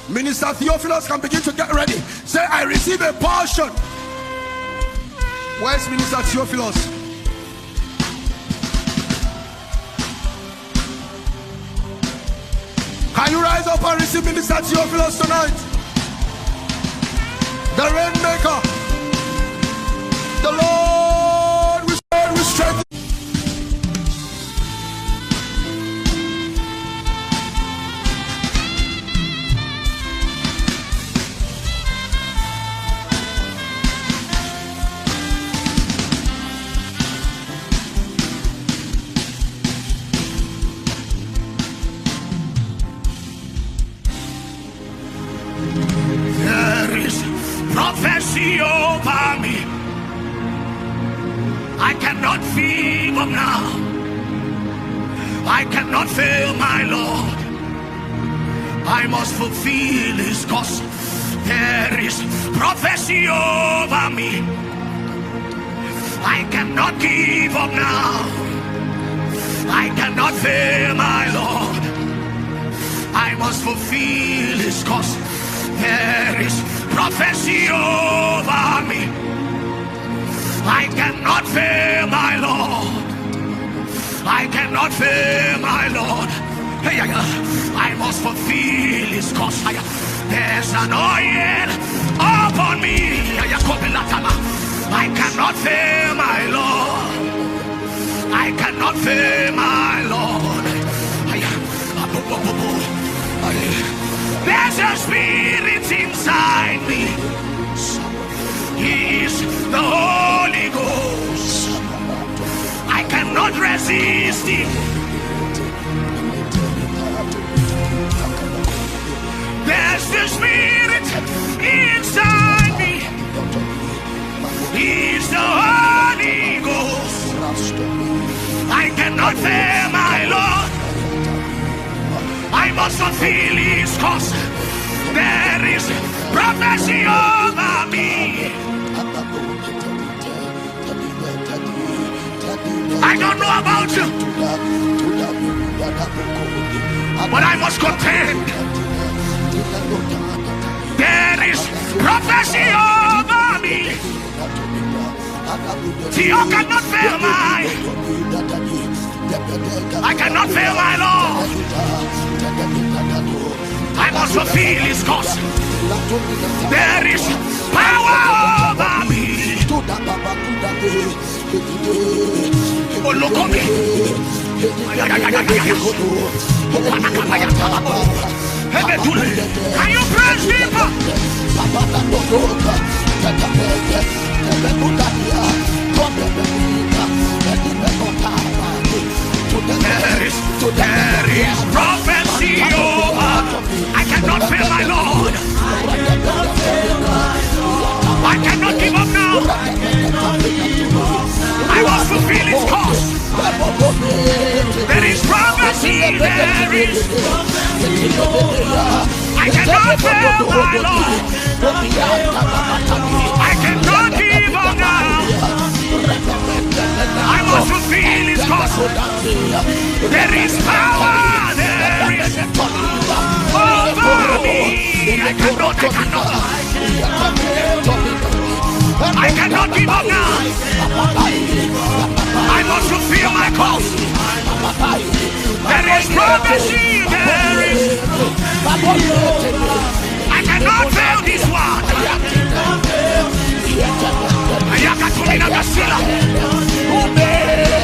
Minister Theophilus can begin to get ready. Say, I receive a portion. Where's Minister Theophilus? Can you rise up and receive Minister Theophilus tonight? The Rainmaker, the Lord will strengthen. Prophecy over me. I cannot feed up now. I cannot fail my Lord. I must fulfill his cause. There is prophecy over me. I cannot give up now. I cannot fail my Lord. I must fulfill his cause. There is prophecy over me. I cannot fail my Lord. I cannot fail my Lord. I must fulfill his cause. There's an oil upon me. I cannot fail my Lord. I cannot fail my Lord. There's a spirit inside me. He is the Holy Ghost. I cannot resist him. There's the spirit inside me. He is the Holy Ghost. I cannot fail my Lord. I must fulfill his cause. There is prophecy over me. I don't know about you, but I must contend. There is prophecy over me. Theo cannot fail I cannot fail my Lord. I must fulfill his cause. There is power over me. Oh, look at me. Can you praise him? There is prophecy over. I cannot fail my Lord. I cannot give up now. I must fulfill his cause. There is prophecy. There is. I cannot fail my Lord. I cannot give up now. I must fulfill his cause. There is power. There is over me. I cannot give up now. I must fulfill my cause. There is prophecy. There is. I cannot fail this one.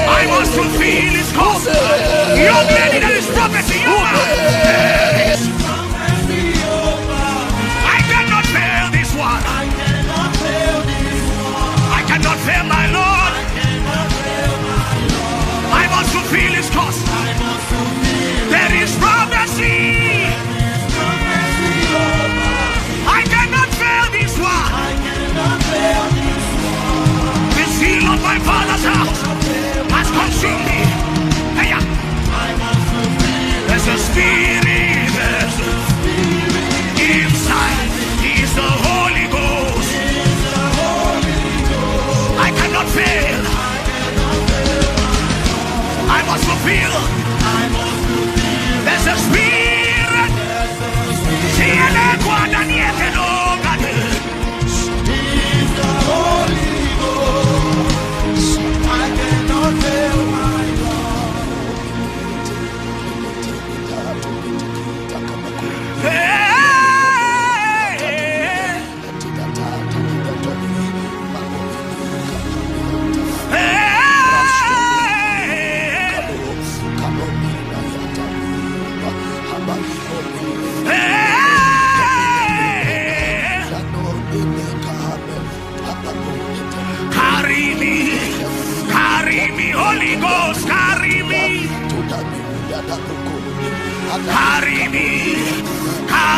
I must fulfill his cause. Young lady, there is prophecy. I cannot fail this one. I cannot fail my Lord. I must fulfill his cause. There is prophecy. I cannot fail this one. The zeal of my Father's house has consumed me. There's a spirit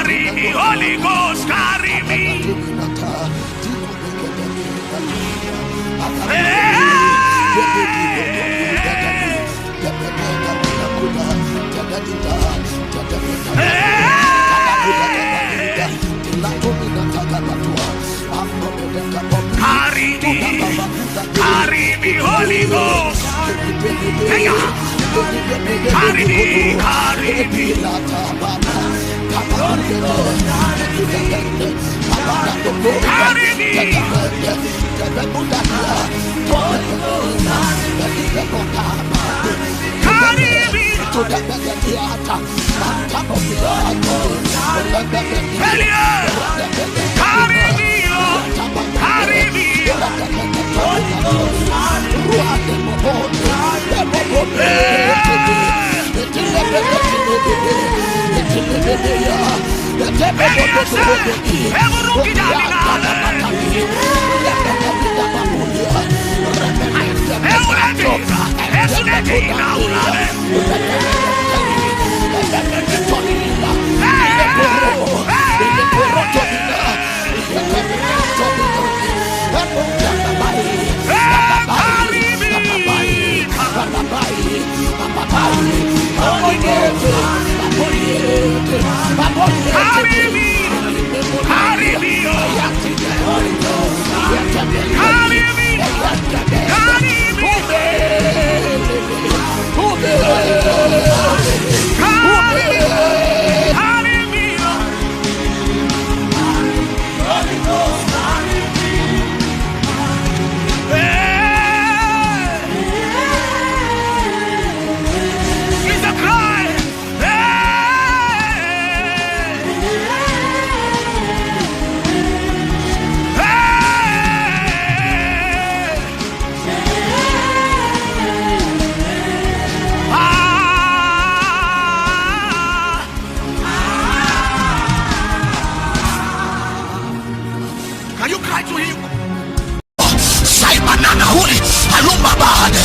Carry me, Holy Ghost, carry me. Carry me, Holy Ghost. Hey, carry me, carry me. Carry me. Carry me to the theater. Carry me, carry me. Can you cry to him? Say banana holy, I love my bad.